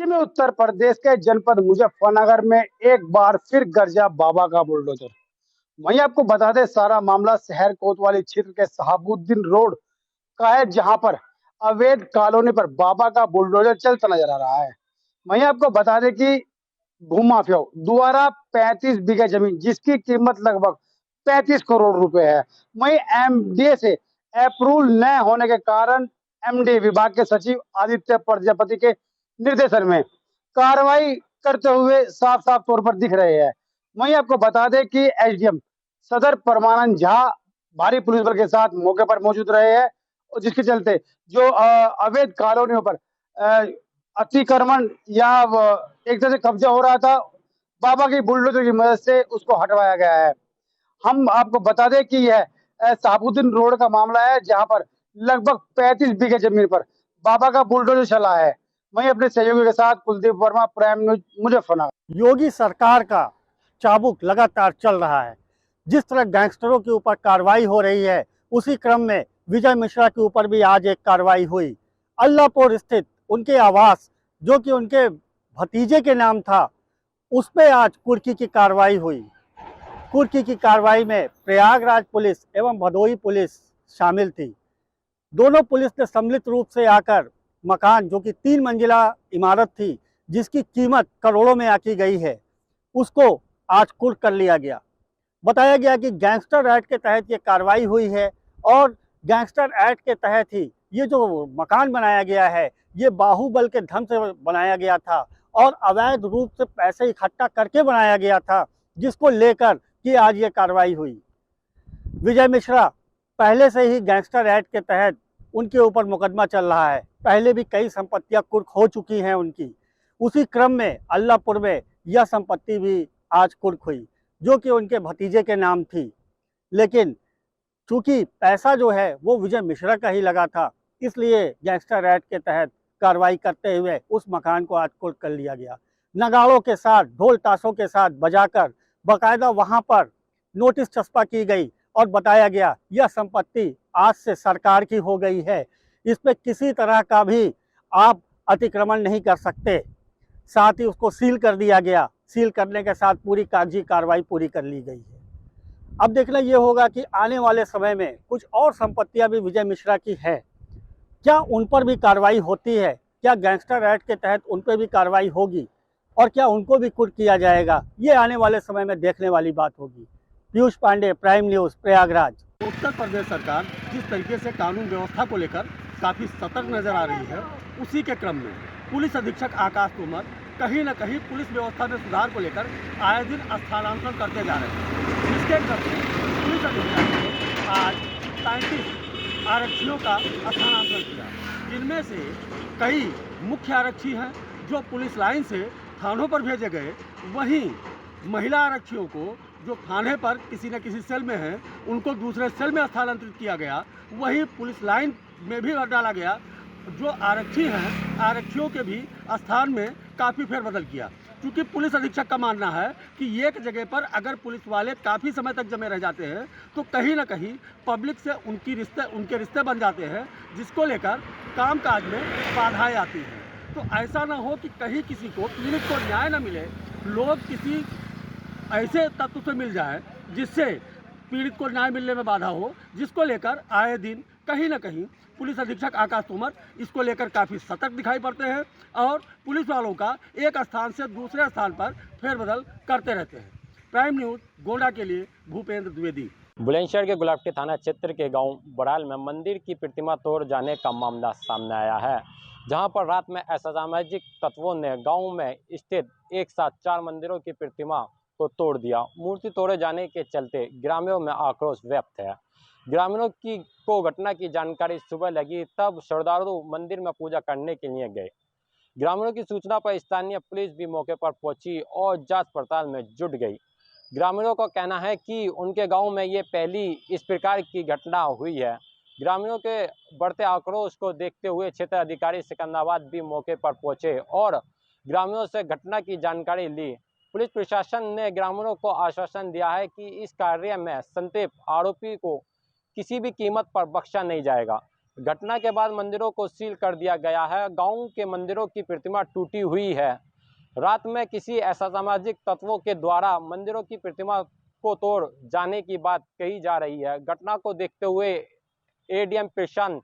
पश्चिमी उत्तर प्रदेश के जनपद मुजफ्फरनगर में एक बार फिर गरजा बाबा का बुलडोजर। वहीं आपको बता दें, सारा मामला शहर कोतवाली क्षेत्र के शहाबुद्दीन रोड का है, जहां पर अवैध कॉलोनी पर बाबा का बुलडोजर चलता नजर आ रहा है। वहीं आपको बता दें कि भूमाफियाओं द्वारा 35 बीघा जमीन, जिसकी कीमत लगभग 35 करोड़ रुपए है, वहीं एमडीए से अप्रूवल न होने के कारण एमडी विभाग के सचिव आदित्य प्रजापति के निर्देशन में कार्रवाई करते हुए साफ साफ तौर पर दिख रहे हैं। वहीं आपको बता दें कि एसडीएम सदर परमानंद झा भारी पुलिस बल के साथ मौके पर मौजूद रहे हैं, और जिसके चलते जो अवैध कॉलोनियों पर अतिक्रमण या एक तरह से कब्जा हो रहा था, बाबा की बुलडोजर की मदद से उसको हटवाया गया है। हम आपको बता दें कि यह शहाबुद्दीन रोड का मामला है, जहां पर लगभग 35 बीघे जमीन पर बाबा का बुलडोजर चला है। वहीं अपने सहयोगी के साथ कुलदीप वर्मा, प्राइम न्यूज, मुजफ्फरनगर। योगी सरकार का चाबुक लगातार चल रहा है। जिस तरह गैंगस्टरों के ऊपर कार्रवाई हो रही है, उसी क्रम में विजय मिश्रा के ऊपर भी आज एक कार्रवाई हुई। अल्लाहपुर स्थित उनके आवास, जो कि उनके भतीजे के नाम था, उस पर आज कुर्की की कार्रवाई हुई। कुर्की की कार्रवाई में प्रयागराज पुलिस एवं भदोही पुलिस शामिल थी। दोनों पुलिस ने सम्मिलित रूप से आकर मकान, जो कि 3 मंजिला इमारत थी, जिसकी कीमत करोड़ों में आकी गई है, उसको आज कुर्क कर लिया गया। बताया गया कि गैंगस्टर एक्ट के तहत ये कार्रवाई हुई है, और गैंगस्टर एक्ट के तहत ही ये जो मकान बनाया गया है, ये बाहुबल के धन से बनाया गया था और अवैध रूप से पैसे इकट्ठा करके बनाया गया था, जिसको लेकर कि आज ये कार्रवाई हुई। विजय मिश्रा पहले से ही गैंगस्टर एक्ट के तहत उनके ऊपर मुकदमा चल रहा है। पहले भी कई संपत्तियां कुर्क हो चुकी हैं उनकी। उसी क्रम में अल्लाहपुर में यह संपत्ति भी आज कुर्क हुई, जो कि उनके भतीजे के नाम थी। लेकिन चूंकि पैसा जो है वो विजय मिश्रा का ही लगा था, इसलिए गैंगस्टर एक्ट के तहत कार्रवाई करते हुए उस मकान को आज कुर्क कर लिया गया। नगाड़ों के साथ, ढोल ताशों के साथ बजाकर बाकायदा वहां पर नोटिस चस्पा की गई और बताया गया यह संपत्ति आज से सरकार की हो गई है, इस पर किसी तरह का भी आप अतिक्रमण नहीं कर सकते। साथ ही उसको सील कर दिया गया। सील करने के साथ पूरी कागजी कार्रवाई पूरी कर ली गई है। अब देखना ये होगा कि आने वाले समय में कुछ और संपत्तियां भी विजय मिश्रा की है, क्या उन पर भी कार्रवाई होती है, क्या गैंगस्टर एक्ट के तहत उन पर भी कार्रवाई होगी और क्या उनको भी कुर्क किया जाएगा, ये आने वाले समय में देखने वाली बात होगी। Piyush Pandey, prime news, Prayagraj. उत्तर प्रदेश सरकार जिस तरीके से कानून व्यवस्था को लेकर काफ़ी सतर्क नजर आ रही है, उसी के क्रम में पुलिस अधीक्षक आकाश तोमर कहीं न कहीं पुलिस व्यवस्था में सुधार को लेकर आए दिन स्थानांतरण करते जा रहे हैं। जिसके क्रम में पुलिस अधीक्षक ने आज 35 आरक्षियों का स्थानांतरण किया, जिनमें से कई मुख्य आरक्षी हैं जो पुलिस लाइन से थानों पर भेजे गए। वहीं महिला आरक्षियों को जो थाने पर किसी न किसी सेल में हैं, उनको दूसरे सेल में स्थानांतरित किया गया। वहीं पुलिस लाइन में भी डाला गया। जो आरक्षी हैं, आरक्षियों के भी स्थान में काफ़ी फेरबदल किया, क्योंकि पुलिस अधीक्षक का मानना है कि एक जगह पर अगर पुलिस वाले काफ़ी समय तक जमे रह जाते हैं तो कहीं ना कहीं पब्लिक से उनके रिश्ते बन जाते हैं, जिसको लेकर कामकाज में बाधाएं आती हैं। तो ऐसा ना हो कि कहीं किसी को, पीड़ित को न्याय न मिले, लोग किसी ऐसे तत्व से मिल जाए जिससे पीड़ित को न्याय मिलने में बाधा हो, जिसको लेकर आए दिन कहीं ना कहीं पुलिस अधीक्षक आकाश तोमर इसको लेकर काफ़ी सतर्क दिखाई पड़ते हैं और पुलिस वालों का एक स्थान से दूसरे स्थान पर फेरबदल करते रहते हैं। प्राइम न्यूज़ गोंडा के लिए भूपेंद्र द्विवेदी। बुलंदशहर के गुलाबटी थाना क्षेत्र के गांव बड़ाल में मंदिर की प्रतिमा तोड़ जाने का मामला सामने आया है, जहां पर रात में असामाजिक तत्वों ने गांव में स्थित एक साथ 4 मंदिरों की प्रतिमा को तोड़ दिया। मूर्ति तोड़े जाने के चलते ग्रामीणों में आक्रोश व्यक्त है। ग्रामीणों को घटना की जानकारी सुबह लगी, तब श्रद्धालु मंदिर में पूजा करने के लिए गए। ग्रामीणों की सूचना पर स्थानीय पुलिस भी मौके पर पहुंची और जांच पड़ताल में जुट गई। ग्रामीणों का कहना है कि उनके गांव में ये पहली इस प्रकार की घटना हुई है। ग्रामीणों के बढ़ते आक्रोश को देखते हुए क्षेत्र अधिकारी सिकंदराबाद भी मौके पर पहुंचे और ग्रामीणों से घटना की जानकारी ली। पुलिस प्रशासन ने ग्रामीणों को आश्वासन दिया है कि इस कार्य में संलिप्त आरोपी को किसी भी कीमत पर बख्शा नहीं जाएगा। घटना के बाद मंदिरों को सील कर दिया गया है। गांव के मंदिरों की प्रतिमा टूटी हुई है। रात में किसी असामाजिक तत्वों के द्वारा मंदिरों की प्रतिमा को तोड़ जाने की बात कही जा रही है। घटना को देखते हुए एडीएम प्रशांत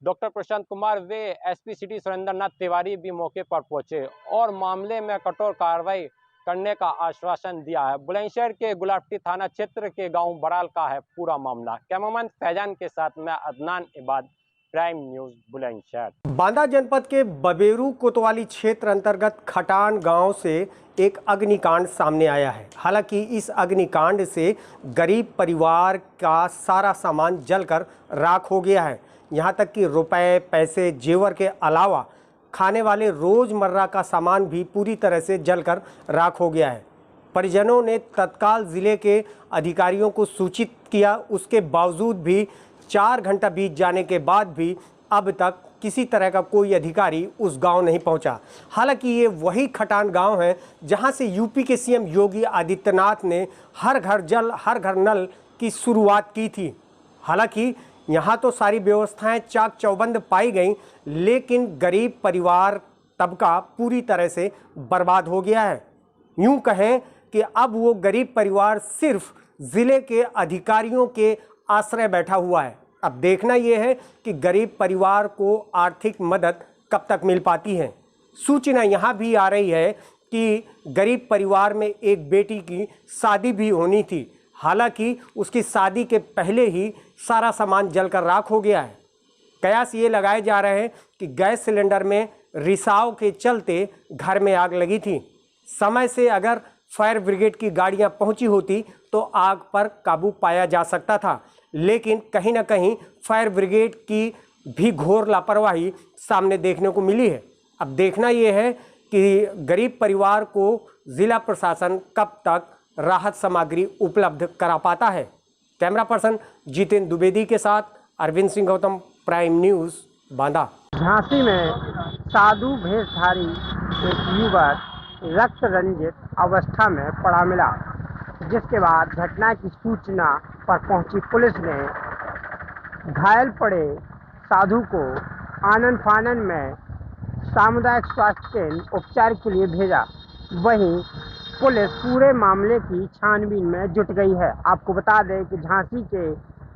डॉक्टर प्रशांत कुमार व एसपी सिटी सुरेंद्र नाथ तिवारी भी मौके पर पहुंचे और मामले में कठोर कार्रवाई करने का आश्वासन दिया है। बुलंदशहर के गुलाटी थाना क्षेत्र के गांव बड़ाल का है पूरा मामला। कैमरामैन फैजान के साथ मैं अदनान इबाद, प्राइम न्यूज बुलंदशहर। बांदा जनपद के बबेरू कोतवाली क्षेत्र अंतर्गत खटान गांव से एक अग्निकांड सामने आया है। हालांकि इस अग्निकांड से गरीब परिवार का सारा सामान जलकर राख हो गया है। यहां तक कि रुपए, पैसे, जेवर के अलावा खाने वाले रोज़मर्रा का सामान भी पूरी तरह से जलकर राख हो गया है। परिजनों ने तत्काल ज़िले के अधिकारियों को सूचित किया। उसके बावजूद भी 4 घंटा बीत जाने के बाद भी अब तक किसी तरह का कोई अधिकारी उस गांव नहीं पहुंचा। हालांकि ये वही खटान गांव है जहां से यूपी के सीएम योगी आदित्यनाथ ने हर घर जल हर घर नल की शुरुआत की थी। हालांकि यहाँ तो सारी व्यवस्थाएं चाक चौबंद पाई गई, लेकिन गरीब परिवार तबका पूरी तरह से बर्बाद हो गया है। यूं कहें कि अब वो गरीब परिवार सिर्फ ज़िले के अधिकारियों के आश्रय बैठा हुआ है। अब देखना यह है कि गरीब परिवार को आर्थिक मदद कब तक मिल पाती है। सूचना यहाँ भी आ रही है कि गरीब परिवार में एक बेटी की शादी भी होनी थी। हालांकि उसकी शादी के पहले ही सारा सामान जलकर राख हो गया है। कयास ये लगाए जा रहे हैं कि गैस सिलेंडर में रिसाव के चलते घर में आग लगी थी। समय से अगर फायर ब्रिगेड की गाड़ियां पहुंची होती तो आग पर काबू पाया जा सकता था, लेकिन कहीं ना कहीं फायर ब्रिगेड की भी घोर लापरवाही सामने देखने को मिली है। अब देखना यह है कि गरीब परिवार को ज़िला प्रशासन कब तक राहत सामग्री उपलब्ध करा पाता है। कैमरा पर्सन जितेंद्र द्विवेदी के साथ अरविंद सिंह गौतम, प्राइम न्यूज़, बांदा। झांसी में साधु भेषधारी एक युवक रक्त रंजित अवस्था में पड़ा मिला, जिसके बाद घटना की सूचना पर पहुंची पुलिस ने घायल पड़े साधु को आनन फानन में सामुदायिक स्वास्थ्य केंद्र उपचार के लिए भेजा। वहीं पुलिस पूरे मामले की छानबीन में जुट गई है। आपको बता दें कि झांसी के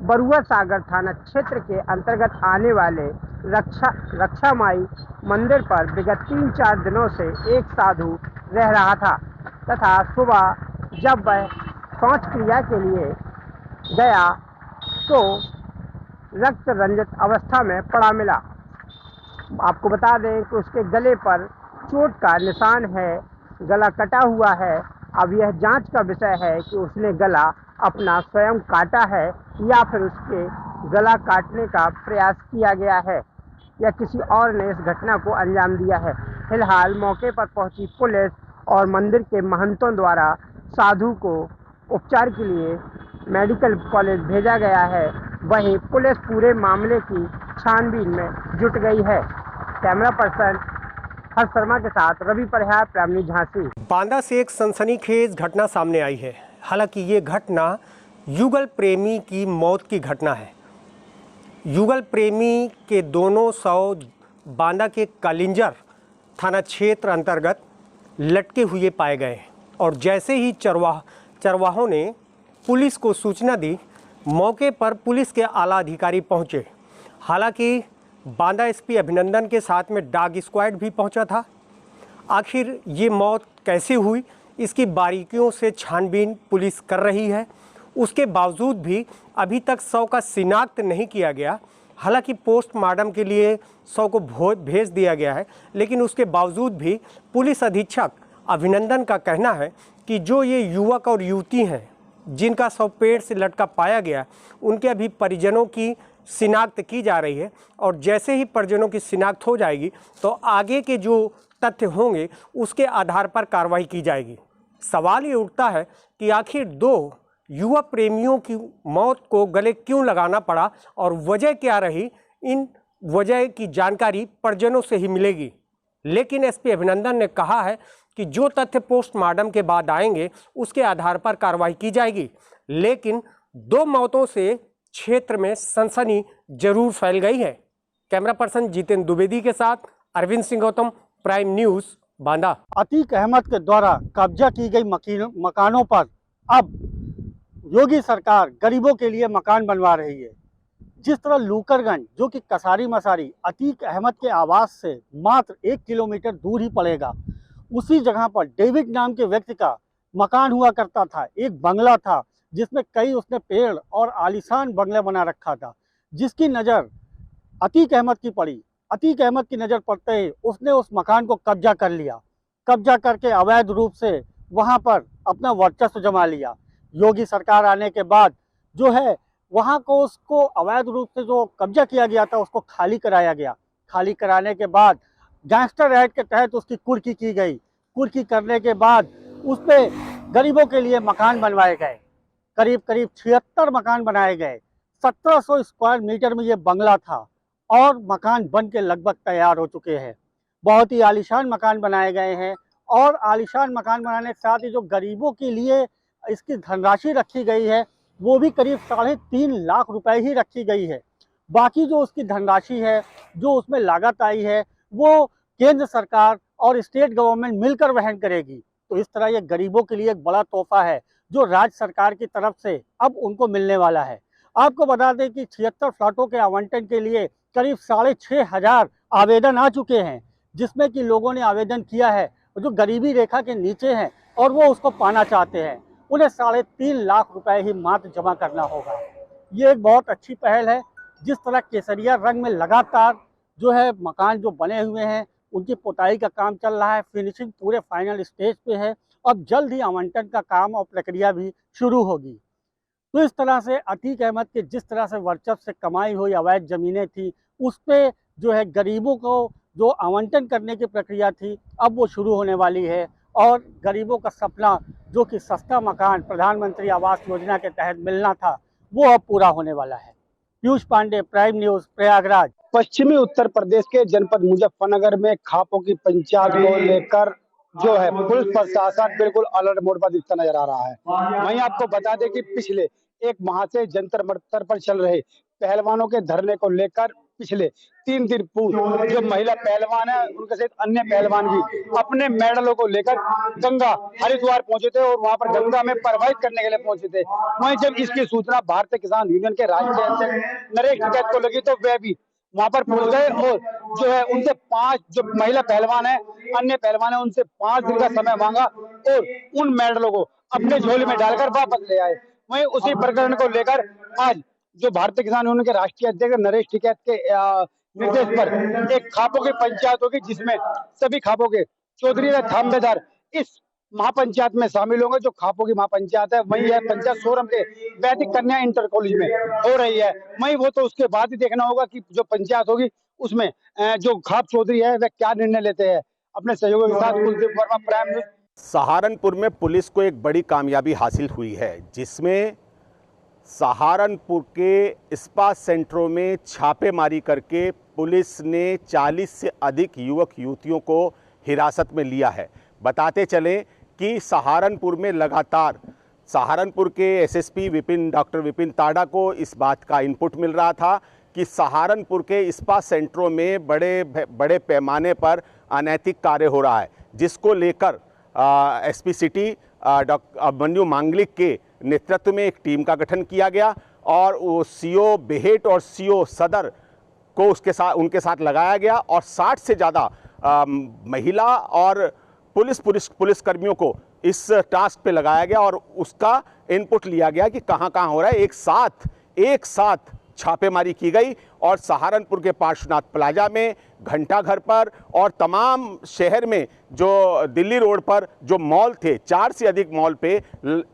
बरुआ सागर थाना क्षेत्र के अंतर्गत आने वाले रक्षा माई मंदिर पर विगत 3-4 दिनों से एक साधु रह रहा था तथा सुबह जब वह शौच क्रिया के लिए गया तो रक्त रंजित अवस्था में पड़ा मिला। आपको बता दें कि उसके गले पर चोट का निशान है, गला कटा हुआ है। अब यह जांच का विषय है कि उसने गला अपना स्वयं काटा है या फिर उसके गला काटने का प्रयास किया गया है या किसी और ने इस घटना को अंजाम दिया है। फिलहाल मौके पर पहुंची पुलिस और मंदिर के महंतों द्वारा साधु को उपचार के लिए मेडिकल कॉलेज भेजा गया है। वहीं पुलिस पूरे मामले की छानबीन में जुट गई है। कैमरा पर्सन हर्ष शर्मा के साथ रवि परिहार, प्राइम न्यूज़, झांसी। बांदा से एक सनसनीखेज घटना सामने आई है। हालांकि ये घटना युगल प्रेमी की मौत की घटना है। युगल प्रेमी के दोनों शव बांदा के कालिंजर थाना क्षेत्र अंतर्गत लटके हुए पाए गए और जैसे ही चरवाहों ने पुलिस को सूचना दी, मौके पर पुलिस के आला अधिकारी पहुंचे। हालांकि बांदा एसपी अभिनंदन के साथ में डॉग स्क्वाड भी पहुंचा था। आखिर ये मौत कैसे हुई, इसकी बारीकियों से छानबीन पुलिस कर रही है। उसके बावजूद भी अभी तक शव का शिनाख्त नहीं किया गया। हालांकि पोस्टमार्टम के लिए शव को भेज दिया गया है, लेकिन उसके बावजूद भी पुलिस अधीक्षक अभिनंदन का कहना है कि जो ये युवक और युवती हैं जिनका शव पेड़ से लटका पाया गया, उनके अभी परिजनों की शिनाख्त की जा रही है और जैसे ही परिजनों की शिनाख्त हो जाएगी तो आगे के जो तथ्य होंगे उसके आधार पर कार्रवाई की जाएगी। सवाल ये उठता है कि आखिर 2 युवा प्रेमियों की मौत को गले क्यों लगाना पड़ा और वजह क्या रही। इन वजह की जानकारी परिजनों से ही मिलेगी, लेकिन एसपी अभिनंदन ने कहा है कि जो तथ्य पोस्टमार्टम के बाद आएंगे उसके आधार पर कार्रवाई की जाएगी। लेकिन 2 मौतों से क्षेत्र में सनसनी जरूर फैल गई है। कैमरा पर्सन जितेंद्र द्विवेदी के साथ अरविंद सिंह गौतम, प्राइम न्यूज़, बांदा। अतीक अहमद के द्वारा कब्जा की गई मकानों पर अब योगी सरकार गरीबों के लिए मकान बनवा रही है। जिस तरह लूकरगंज, जो कि कसारी मसारी अतीक अहमद के आवास से मात्र 1 किलोमीटर दूर ही पड़ेगा, उसी जगह पर डेविड नाम के व्यक्ति का मकान हुआ करता था। एक बंगला था जिसमें कई उसने पेड़ और आलीशान बंगले बना रखा था, जिसकी नज़र अतीक अहमद की पड़ी। अतीक अहमद की नज़र पड़ते ही उसने उस मकान को कब्जा कर लिया। कब्जा करके अवैध रूप से वहाँ पर अपना वर्चस्व जमा लिया। योगी सरकार आने के बाद जो है वहाँ को उसको अवैध रूप से जो कब्जा किया गया था उसको खाली कराया गया। खाली कराने के बाद गैंगस्टर एक्ट के तहत उसकी कुर्की की गई। कुर्की करने के बाद उस पर गरीबों के लिए मकान बनवाए गए। करीब करीब 76 मकान बनाए गए। 1700 स्क्वायर मीटर में ये बंगला था और मकान बन के लगभग तैयार हो चुके हैं। बहुत ही आलीशान मकान बनाए गए हैं और आलीशान मकान बनाने के साथ ही जो गरीबों के लिए इसकी धनराशि रखी गई है वो भी करीब 3.5 लाख रुपए ही रखी गई है। बाकी जो उसकी धनराशि है, जो उसमें लागत आई है, वो केंद्र सरकार और स्टेट गवर्नमेंट मिलकर वहन करेगी। तो इस तरह ये गरीबों के लिए एक बड़ा तोहफा है जो राज्य सरकार की तरफ से अब उनको मिलने वाला है। आपको बता दें कि 76 फ्लैटों के आवंटन के लिए करीब 6,500 आवेदन आ चुके हैं, जिसमें कि लोगों ने आवेदन किया है जो गरीबी रेखा के नीचे हैं और वो उसको पाना चाहते हैं। उन्हें 3.5 लाख रुपए ही मात्र जमा करना होगा। ये एक बहुत अच्छी पहल है। जिस तरह केसरिया रंग में लगातार जो है मकान जो बने हुए हैं उनकी पुताई का काम चल रहा है, फिनिशिंग पूरे फाइनल स्टेज पे है। अब जल्द ही आवंटन का काम और प्रक्रिया भी शुरू होगी। तो इस तरह से अतीक अहमद के जिस तरह से वर्चस्व से कमाई हुई अवैध ज़मीनें थी उस पर जो है गरीबों को जो आवंटन करने की प्रक्रिया थी अब वो शुरू होने वाली है और गरीबों का सपना जो कि सस्ता मकान प्रधानमंत्री आवास योजना के तहत मिलना था वो अब पूरा होने वाला है। Piyush Pandey, prime news, Prayagraj. पश्चिमी उत्तर प्रदेश के जनपद मुजफ्फरनगर में खापों की पंचायत को लेकर जो है पुलिस प्रशासन बिल्कुल अलर्ट मोड पर दिखता नजर आ रहा है। वहीं आपको बता दें कि पिछले एक माह से जंतर मंतर पर चल रहे पहलवानों के धरने को लेकर पिछले 3 दिन पूर्व जो महिला पहलवान है उनके सहित अन्य पहलवान भी अपने मेडलों को लेकर गंगा हरिद्वार पहुंचे थे और वहां पर गंगा में प्रवाहित करने के लिए पहुंचे थे। वहीं जब इसकी सूचना भारतीय किसान यूनियन के राष्ट्रीय अध्यक्ष नरेश टिकैत को लगी तो वह भी वहां पर पहुंच गए और जो है उनसे 5 जो महिला पहलवान है अन्य पहलवान है उनसे 5 दिन का समय मांगा और उन मेडलों को अपने झोले में डालकर वापस ले आए। वहीं उसी प्रकरण को लेकर आज जो भारतीय किसान यूनियन के राष्ट्रीय अध्यक्ष नरेश टिकैत के निर्देश पर एक खापों की पंचायत होगी जिसमें सभी खापों के चौधरी व थाम्बेदार इस महापंचायत में शामिल होंगे। जो खापों की महापंचायत है वही है पंचायत सोरम के वैदिक कन्या इंटर कॉलेज में हो रही है। वही वो तो उसके बाद ही देखना होगा कि जो पंचायत होगी उसमें जो खाप चौधरी है वह क्या निर्णय लेते हैं। अपने सहयोगी के साथ कुलदीप वर्मा, प्राइम न्यूज़। सहारनपुर में पुलिस को एक बड़ी कामयाबी हासिल हुई है जिसमें सहारनपुर के इस्पात सेंटरों में छापेमारी करके पुलिस ने 40 से अधिक युवक युवतियों को हिरासत में लिया है। बताते चलें कि सहारनपुर में लगातार सहारनपुर के एसएसपी डॉक्टर विपिन ताड़ा को इस बात का इनपुट मिल रहा था कि सहारनपुर के इस्पात सेंटरों में बड़े पैमाने पर अनैतिक कार्य हो रहा है, जिसको लेकर एसपी सिटी डॉक्टर अभिमन्यु मांगलिक के नेतृत्व में एक टीम का गठन किया गया और वो सीओ बेहेट और सीओ सदर को उनके साथ लगाया गया और 60 से ज़्यादा महिला और पुलिस कर्मियों को इस टास्क पे लगाया गया और उसका इनपुट लिया गया कि कहां हो रहा है। एक साथ छापेमारी की गई और सहारनपुर के पार्श्वनाथ प्लाजा में, घंटाघर पर और तमाम शहर में जो दिल्ली रोड पर जो मॉल थे 4 से अधिक मॉल पे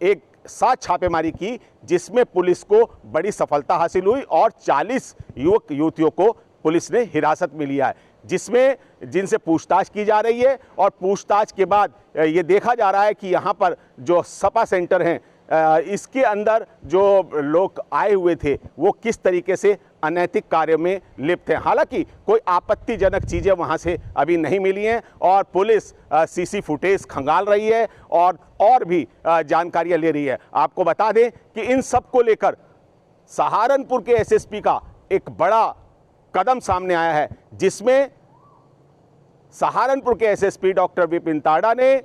एक साथ छापेमारी की जिसमें पुलिस को बड़ी सफलता हासिल हुई और 40 युवक युवतियों को पुलिस ने हिरासत में लिया है, जिनसे पूछताछ की जा रही है। और पूछताछ के बाद ये देखा जा रहा है कि यहाँ पर जो सपा सेंटर हैं इसके अंदर जो लोग आए हुए थे वो किस तरीके से अनैतिक कार्य में लिप्त हैं। हालांकि कोई आपत्तिजनक चीज़ें वहाँ से अभी नहीं मिली हैं और पुलिस सीसी फुटेज खंगाल रही है और भी जानकारियाँ ले रही है। आपको बता दें कि इन सब को लेकर सहारनपुर के एसएसपी का एक बड़ा कदम सामने आया है, जिसमें सहारनपुर के एसएसपी डॉक्टर विपिन ताड़ा ने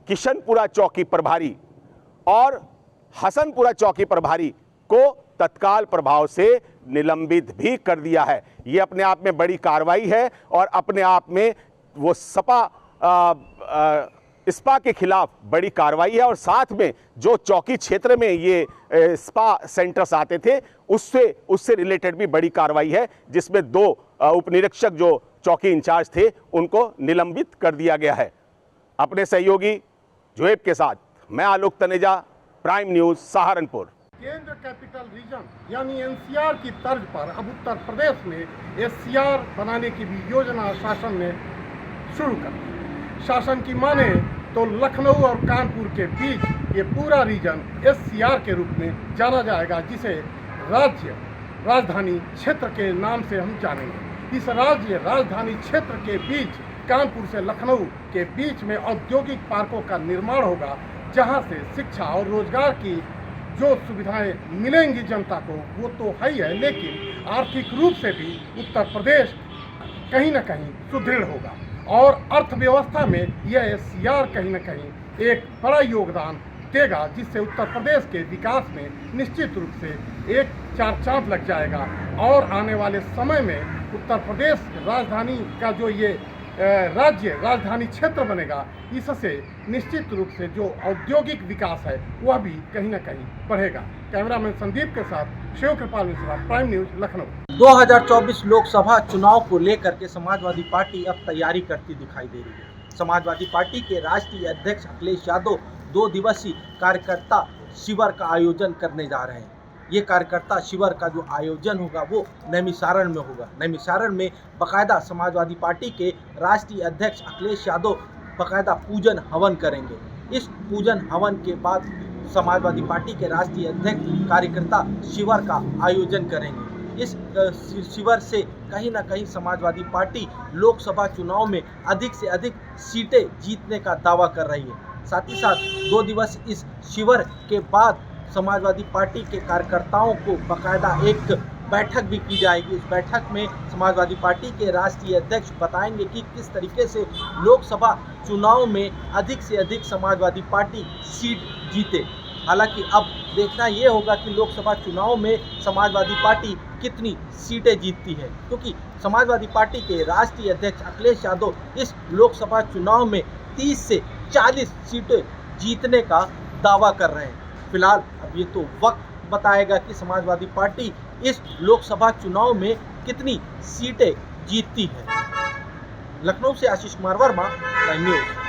किशनपुरा चौकी प्रभारी और हसनपुरा चौकी प्रभारी को तत्काल प्रभाव से निलंबित भी कर दिया है। यह अपने आप में बड़ी कार्रवाई है और अपने आप में वो स्पा के खिलाफ बड़ी कार्रवाई है और साथ में जो चौकी क्षेत्र में ये स्पा सेंटर्स आते थे उससे रिलेटेड भी बड़ी कार्रवाई है, जिसमें 2 उपनिरीक्षक जो चौकी इंचार्ज थे उनको निलंबित कर दिया गया है। अपने सहयोगी जोएब के साथ मैं आलोक तनेजा, प्राइम न्यूज़, सहारनपुर। केंद्र कैपिटल रीजन यानी एनसीआर की तर्ज पर अब उत्तर प्रदेश में एससीआर बनाने की भी योजना शासन ने शुरू कर दी। शासन की माने तो लखनऊ और कानपुर के बीच ये पूरा रीजन एससीआर के रूप में जाना जाएगा, जिसे राज्य राजधानी क्षेत्र के नाम से हम जानेंगे। इस राज्य राजधानी क्षेत्र के बीच कानपुर से लखनऊ के बीच में औद्योगिक पार्कों का निर्माण होगा, जहां से शिक्षा और रोजगार की जो सुविधाएं मिलेंगी जनता को वो तो है ही है, लेकिन आर्थिक रूप से भी उत्तर प्रदेश कहीं ना कहीं सुदृढ़ होगा और अर्थव्यवस्था में यह एससीआर कहीं ना कहीं एक बड़ा योगदान देगा, जिससे उत्तर प्रदेश के विकास में निश्चित रूप से एक 4 चांद लग जाएगा और आने वाले समय में उत्तर प्रदेश राजधानी का जो ये राज्य राजधानी क्षेत्र बनेगा, इससे निश्चित रूप से जो औद्योगिक विकास है वह भी कहीं ना कहीं बढ़ेगा। कैमरामैन संदीप के साथ शिव कृपाल मिश्रा, प्राइम न्यूज़, लखनऊ। 2024 लोकसभा चुनाव को लेकर के समाजवादी पार्टी अब तैयारी करती दिखाई दे रही है। समाजवादी पार्टी के राष्ट्रीय अध्यक्ष अखिलेश यादव 2 दिवसीय कार्यकर्ता शिविर का आयोजन करने जा रहे हैं। ये कार्यकर्ता शिविर का जो आयोजन होगा वो नैमिषारण्य में होगा। नैमिषारण्य में बाकायदा समाजवादी पार्टी के राष्ट्रीय अध्यक्ष अखिलेश यादव बाकायदा पूजन हवन करेंगे। इस पूजन हवन के बाद समाजवादी पार्टी के राष्ट्रीय अध्यक्ष कार्यकर्ता शिविर का आयोजन करेंगे। इस शिविर से कहीं ना कहीं समाजवादी पार्टी लोकसभा चुनाव में अधिक से अधिक सीटें जीतने का दावा कर रही है। साथ ही साथ 2 दिवस इस शिविर के बाद समाजवादी पार्टी के कार्यकर्ताओं को बाकायदा एक बैठक भी की जाएगी। इस बैठक में समाजवादी पार्टी के राष्ट्रीय अध्यक्ष बताएंगे कि किस तरीके से लोकसभा चुनाव में अधिक से अधिक समाजवादी पार्टी सीट जीते। हालांकि अब देखना ये होगा कि लोकसभा चुनाव में समाजवादी पार्टी कितनी सीटें जीतती है, क्योंकि समाजवादी पार्टी के राष्ट्रीय अध्यक्ष अखिलेश यादव इस लोकसभा चुनाव में 30 से 40 सीटें जीतने का दावा कर रहे हैं। फिलहाल अब ये तो वक्त बताएगा कि समाजवादी पार्टी इस लोकसभा चुनाव में कितनी सीटें जीतती है। लखनऊ से आशीष कुमार वर्मा, प्राइम न्यूज़।